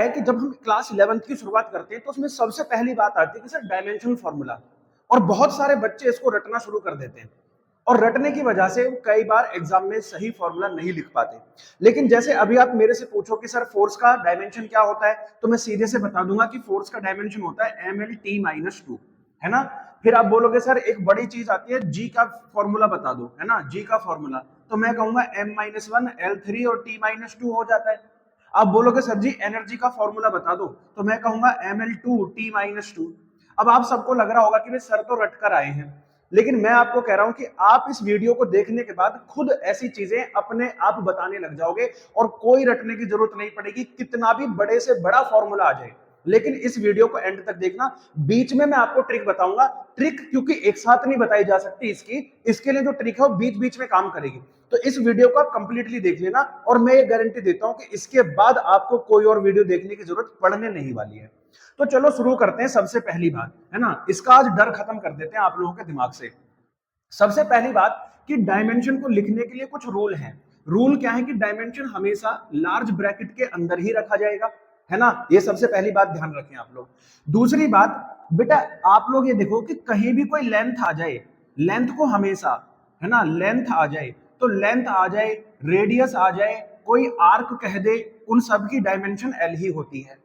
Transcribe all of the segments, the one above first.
है कि जब हम क्लास 11th की शुरुआत करते हैं तो उसमें सबसे पहली बात आती है कि सर डायमेंशनल फॉर्मूला, और बहुत सारे बच्चे इसको रटना शुरू कर देते हैं और रटने की वजह से कई बार एग्जाम में सही फॉर्मूला नहीं लिख पाते। लेकिन जैसे अभी आप मेरे से पूछो कि सर फोर्स का डायमेंशन क्या होता है, तो मैं सीधे से बता दूंगा कि फोर्स का डायमेंशन होता है mlt-2, है ना। फिर आप बोलोगे सर एक बड़ी चीज आती है जी का फॉर्मूला बता दो, है ना, जी का फॉर्मूला, तो मैं कहूंगा m-1 L3 और t-2 हो जाता है। आप बोलोगे सर जी एनर्जी का फॉर्मूला बता दो, तो मैं कहूंगा ml2 t-2। अब आप सबको लग रहा होगा कि वे सर तो रट कर आए हैं, लेकिन मैं आपको कह रहा हूं कि आप इस वीडियो को देखने के बाद खुद ऐसी चीजें अपने आप बताने लग जाओगे और कोई रटने की जरूरत नहीं पड़ेगी, कितना भी बड़े से बड़ा फॉर्मूला आ जाए। लेकिन इस वीडियो को एंड तक देखना, बीच में मैं आपको ट्रिक बताऊंगा। ट्रिक क्योंकि एक साथ नहीं बताई जा सकती इसके लिए जो ट्रिक है वो बीच बीच में काम करेगी। तो इस वीडियो को आप कंप्लीटली देख लेना और मैं ये गारंटी देता हूं कि इसके बाद आपको कोई और वीडियो देखने की जरूरत पड़ने नहीं वाली है। तो चलो शुरू करते हैं। सबसे पहली बात है ना, इसका आज डर खत्म कर देते हैं आप लोगों के दिमाग से। सबसे पहली बात कि डायमेंशन को लिखने के लिए कुछ रूल हैं। रूल क्या है कि डायमेंशन हमेशा लार्ज ब्रैकेट के अंदर ही रखा जाएगा, है ना। ये सबसे पहली बात ध्यान रखें आप लोग। दूसरी बात बेटा, आप लोग ये देखो कि कहीं भी कोई लेंथ आ जाए, लेंथ को हमेशा, है ना, लेंथ आ जाए तो लेंथ आ जाए, रेडियस आ जाए, कोई आर्क कह दे, उन सब की डायमेंशन एल ही होती है।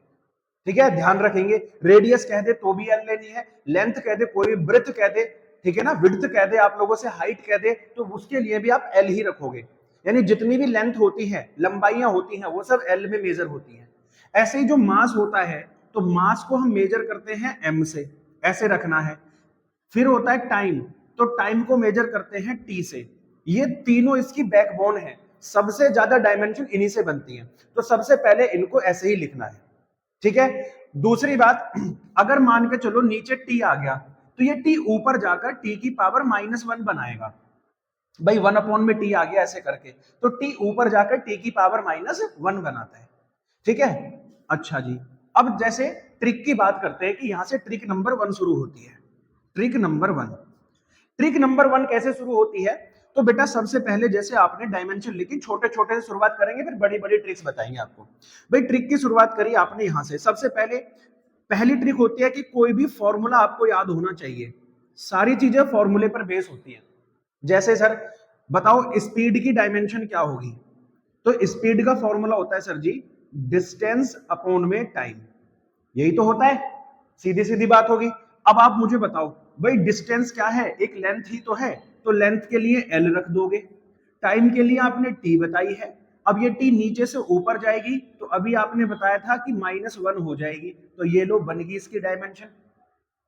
ठीक है, ध्यान रखेंगे। रेडियस कह दे तो भी एल लेनी है, लेंथ कह दे, कोई ब्रेथ कह दे, ठीक है ना, विड्थ कह दे, आप लोगों से हाइट कह दे, तो उसके लिए भी आप एल ही रखोगे। यानी जितनी भी लेंथ होती है, लंबाइयां होती हैं, वो सब एल में मेजर होती हैं। ऐसे ही जो मास होता है, तो मास को हम मेजर करते हैं एम से, ऐसे रखना है। फिर होता है टाइम, तो टाइम को मेजर करते हैं टी से। ये तीनों इसकी बैकबोन है, सबसे ज्यादा डायमेंशन इन्हीं से बनती है। तो सबसे पहले इनको ऐसे ही लिखना है, ठीक है। दूसरी बात, अगर मान के चलो नीचे टी आ गया, तो ये टी ऊपर जाकर टी की पावर -1 बनाएगा। भाई 1 में टी आ गया ऐसे करके, तो टी ऊपर जाकर टी की पावर -1 बनाता है, ठीक है। अच्छा जी, अब जैसे ट्रिक की बात करते हैं कि यहां से ट्रिक नंबर 1 शुरू होती है। ट्रिक नंबर 1, ट्रिक नंबर 1 कैसे शुरू होती है? तो बेटा सबसे पहले जैसे आपने डायमेंशन लिखी, छोटे छोटे से शुरुआत करेंगे, फिर बड़ी बड़ी ट्रिक्स बताएंगे आपको। भाई ट्रिक की शुरुआत करी आपने यहां से। सबसे पहले पहली ट्रिक होती है कि कोई भी फॉर्मूला आपको याद होना चाहिए। सारी चीजें फॉर्मूले पर बेस होती हैं। जैसे सर बताओ स्पीड की डायमेंशन क्या होगी? तो स्पीड का फॉर्मूला होता है सर जी डिस्टेंस अपॉन में टाइम, यही तो होता है, सीधी सीधी बात होगी। अब आप मुझे बताओ भाई डिस्टेंस क्या है? एक लेंथ ही तो है, तो लेंथ के लिए एल रख दोगे। टाइम के लिए आपने टी बताई है। अब ये टी नीचे से ऊपर जाएगी, तो अभी आपने बताया था कि -1 हो जाएगी, तो ये लो बनेगी इसकी डायमेंशन।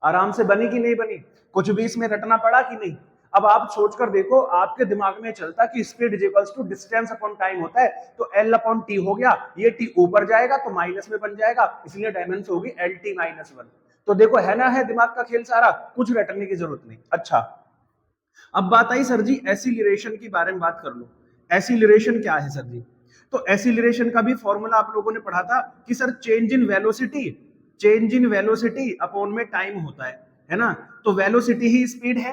आराम से बनी कि नहीं बनी? कुछ भी इसमें रटना पड़ा कि नहीं? अब आप सोचकर देखो, आपके दिमाग में चलता कि speed equals to distance upon time होता है, तो एल अपॉन टी हो गया, ये टी ऊपर जाएगा तो माइनस में बन जाएगा, इसलिए डायमेंशन होगी एल टी -1। तो देखो है ना, है दिमाग का खेल सारा, कुछ रटने की जरूरत नहीं। अच्छा, अब बात आई सर जी एसिलरेशन की बारे में बात कर लो। एसिलरेशन क्या है सर जी? तो एसिलरेशन का भी फॉर्मूला आप लोगों ने पढ़ा था कि sir change in velocity, change in velocity upon में टाइम होता है ना। तो वेलोसिटी ही स्पीड है,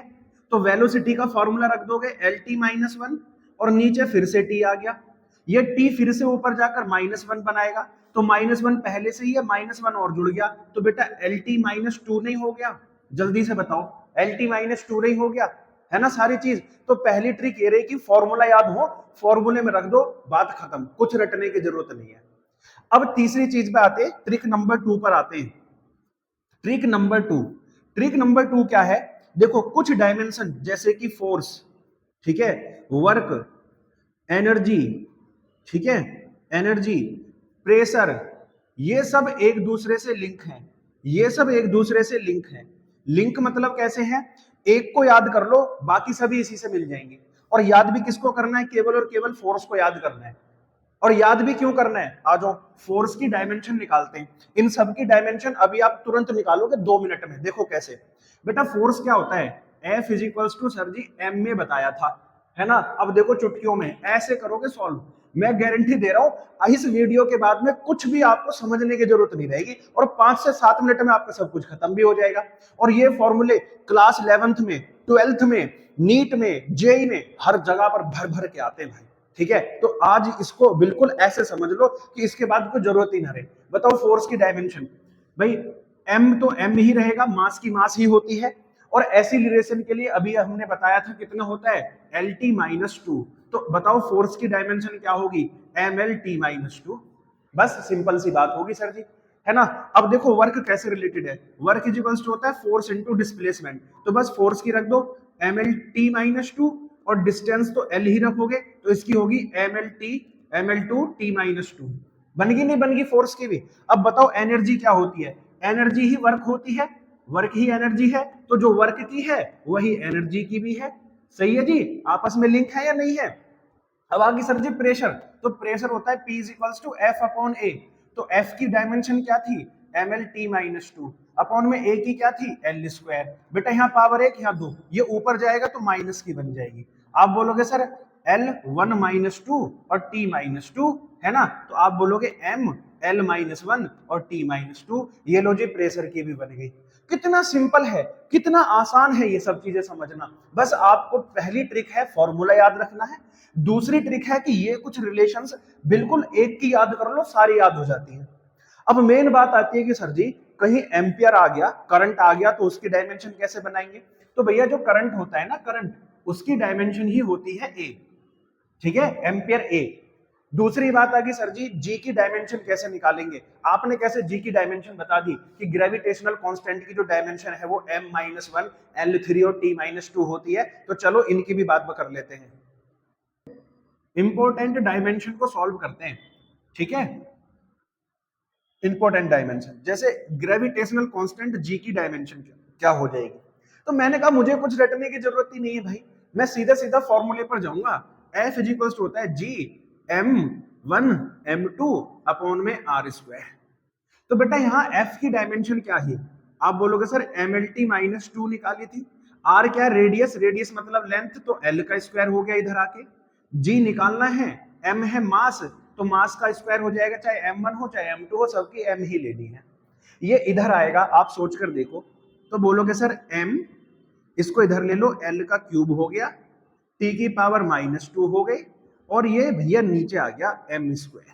तो वेलोसिटी का फॉर्मूला रख दोगे एल टी -1, और नीचे फिर से टी आ गया, ये टी फिर से ऊपर जाकर -1 बनाएगा, तो -1 पहले से ही है, -1 और जुड़ गया, तो बेटा एल टी -2 नहीं हो गया? जल्दी से बताओ, एल टी -2 नहीं हो गया? है ना सारी चीज। तो पहली ट्रिक ये रही कि फॉर्मूला याद हो, फॉर्मूले में रख दो, बात खत्म, कुछ रटने की जरूरत नहीं है। अब तीसरी चीज पे आते हैं, ट्रिक नंबर 2 पर आते हैं। ट्रिक नंबर 2, ट्रिक नंबर 2 क्या है? देखो कुछ डायमेंशन जैसे कि फोर्स, ठीक है, वर्क, एनर्जी, ठीक है, एनर्जी, प्रेशर, ये सब एक दूसरे से लिंक हैं। ये सब एक दूसरे से लिंक हैं। लिंक मतलब कैसे है? एक को याद कर लो, बाकी सभी इसी से मिल जाएंगे। और याद भी किसको करना है? केवल और केवल फोर्स को याद करना है। और याद भी क्यों करना है? आ जाओ फोर्स की डायमेंशन निकालते हैं। इन सब की डायमेंशन अभी आप तुरंत निकालोगे 2 मिनट में। देखो कैसे। बेटा फोर्स क्या होता है? F is to sir G m में बताया था, है ना। अब देखो चुटकियों में ऐसे करोगे सॉल्व, मैं गारंटी दे रहा हूं इस वीडियो के बाद में कुछ भी आपको समझने की जरूरत नहीं रहेगी, और 5 से 7 मिनट में आपका सब कुछ खत्म भी हो जाएगा। और ये फॉर्मूले क्लास 11th में, 12th में, नीट में, जेई में, हर जगह पर भर भर के आते हैं भाई। ठीक है, तो आज इसको बिल्कुल ऐसे समझ लो कि इसके बाद कोई जरूरत ही ना रहे। बताओ फोर्स की डायमेंशन, भाई एम तो एम ही रहेगा, मास की मास ही होती है। और एसिलरेशन के लिए अभी हमने बताया था कितना होता है, एल टी माइनस टू। तो बताओ फोर्स की डायमेंशन क्या होगी, M L T minus two. बस सिंपल सी बात होगी सर जी, है ना। अब देखो वर्क कैसे रिलेटेड है, वर्क इज इक्वल्स टू होता है फोर्स इनटू डिस्प्लेसमेंट। तो बस फोर्स की रख दो M L T minus two, और डिस्टेंस तो एल ही रखोगे, तो इसकी होगी M L two T minus two. बनगी नहीं बनगी फोर्स की भी। अब बताओ एनर्जी क्या होती है, एनर्जी ही वर्क होती है, वर्क ही एनर्जी है, तो जो वर्क की है वही एनर्जी की भी है। सही है जी, आपस में लिंक है या नहीं है। अब आगे सर जी प्रेशर, तो प्रेशर होता है P is equals to F upon A. तो F की डायमेंशन क्या थी, M L T minus two, upon में A की क्या थी, एल स्क्वायर। बेटा यहाँ पावर एक यहाँ दो, ये ऊपर जाएगा तो माइनस की बन जाएगी। आप बोलोगे sir L one minus two और टी माइनस टू, है ना, तो आप बोलोगे एम एल माइनस वन और टी माइनस टू। ये लो जी प्रेशर की भी बन गई। कितना सिंपल है, कितना आसान है ये सब चीजें समझना। बस आपको पहली ट्रिक है फॉर्मूला याद रखना है, दूसरी ट्रिक है कि ये कुछ रिलेशंस बिल्कुल एक की याद कर लो, सारी याद हो जाती है। अब मेन बात आती है कि सर जी कहीं एम्पियर आ गया, करंट आ गया, तो उसकी डायमेंशन कैसे बनाएंगे। तो भैया जो करंट होता है ना, करंट, उसकी डायमेंशन ही होती है ए। ठीक है, एम्पियर ए। दूसरी बात आ गई सर जी जी की डायमेंशन कैसे निकालेंगे। आपने कैसे जी की डायमेंशन बता दी कि ग्रेविटेशनल कांस्टेंट की जो डायमेंशन है वो m minus one L three और t माइनस टू होती है। तो चलो इनकी भी बात कर लेते हैं, इंपॉर्टेंट डायमेंशन को सॉल्व करते हैं। ठीक है, इंपॉर्टेंट डायमेंशन जैसे ग्रेविटेशनल कांस्टेंट जी की डायमेंशन क्या हो जाएगी। तो मैंने कहा मुझे कुछ रटने की जरूरत ही नहीं है भाई, मैं सीधा सीधा फॉर्मूले पर जाऊंगा। एफ इज इक्वल टू होता है G M one M two upon में आर स्क्वायर। तो बेटा यहाँ एफ की डायमेंशन क्या है, आप बोलोगे sir M L T minus two निकाली थी। आर क्या है, रेडियस, रेडियस मतलब लेंथ, तो एल का स्क्वायर हो गया इधर आके। जी निकालना है, एम है मास, तो मास का स्क्वायर हो जाएगा, चाहे एम वन हो चाहे एम टू हो, सबकी एम ही लेनी है। ये इधर आएगा, आप सोच कर देखो। तो बोलोगे सर एम, इसको इधर ले लो, एल का क्यूब हो गया, टी की पावर माइनस टू हो गई, और ये भैया नीचे आ गया एम स्क्वायर।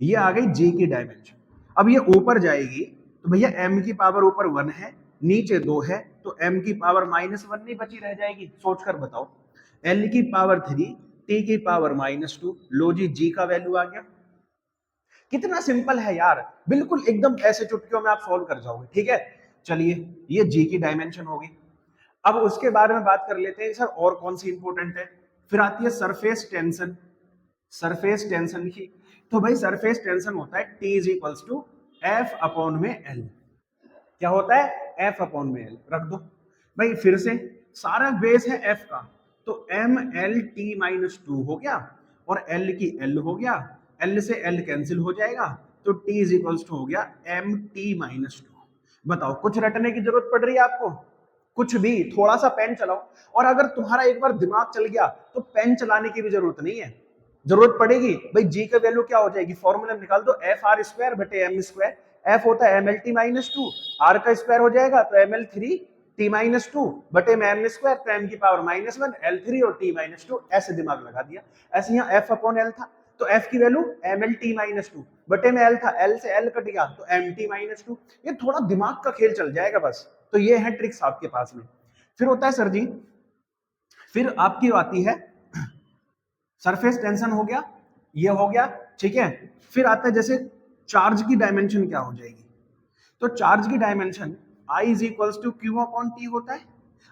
ये आ गई जी की डायमेंशन। अब ये ऊपर जाएगी तो भैया m की पावर ऊपर 1 है, नीचे 2 है, तो m की पावर माइनस वन नहीं बची रह जाएगी। सोच कर बताओ, l की पावर 3, t की पावर माइनस टू, लो जी g का वैल्यू आ गया। कितना सिंपल है यार, बिल्कुल एकदम ऐसे चुटकियों में आप सॉल्व कर जाओगे। ठीक है, चलिए ये g की डायमेंशन होगी। अब उसके बारे में बात कर लेते हैं सर और कौन सी इंपॉर्टेंट है। फिर आती है सरफेस टेंशन, सरफेस टेंशन की। तो भाई सरफेस टेंशन होता है T is equals to F upon में एल। क्या होता है, एफ अपॉन में एल रख दो भाई। फिर से सारा बेस है एफ का, तो M L T minus two हो गया, और एल की एल हो गया, एल से एल कैंसिल हो जाएगा, तो T इज इक्वल्स टू हो गया एम टी माइनस टू। बताओ कुछ रटने की जरूरत पड़ रही है आपको, कुछ भी, थोड़ा सा पेन चलाओ। और अगर तुम्हारा एक बार दिमाग चल गया तो पेन चलाने की भी जरूरत नहीं है, जरूरत पड़ेगी भाई जी का वैल्यू क्या हो जाएगी, फॉर्मूला निकाल दो, एफ आर स्क्वायर बटे एम स्क्वायर। एफ होता है M L T minus two, R का स्क्वायर हो जाएगा तो M L three T minus two बटे में एम स्क्वायर, तो एम की power minus one, L three और टी माइनस टू, ऐसे दिमाग लगा दिया। ऐसे यहाँ एफ अपॉन एल था, तो एफ की value M L T minus two, बटे में एल था, एल से एल कट गया तो एम टी माइनस टू। ये थोड़ा दिमाग का खेल चल जाएगा बस। तो ये है ट्रिक्स आपके पास में। फिर होता है सर जी, फिर आपकी आती है सरफेस टेंशन, हो गया, ये हो गया। ठीक है, फिर आता है जैसे चार्ज की डायमेंशन क्या हो जाएगी। तो चार्ज की dimension I is equals to Q upon T होता है।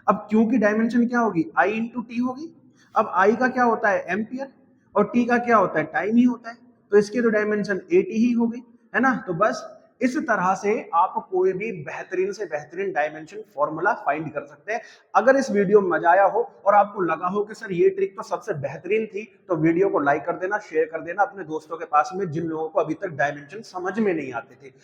अब क्यू की डायमेंशन क्या होगी, I इंटू टी होगी। अब I का क्या होता है, एम्पियर, और T का क्या होता है, टाइम ही होता है। तो इसकी तो डायमेंशन AT ही होगी, है ना। तो बस इस तरह से आप कोई भी बेहतरीन से बेहतरीन डायमेंशन फॉर्मूला फाइंड कर सकते हैं। अगर इस वीडियो में मजा आया हो और आपको लगा हो कि सर ये ट्रिक तो सबसे बेहतरीन थी, तो वीडियो को लाइक कर देना, शेयर कर देना अपने दोस्तों के पास में जिन लोगों को अभी तक डायमेंशन समझ में नहीं आते थे।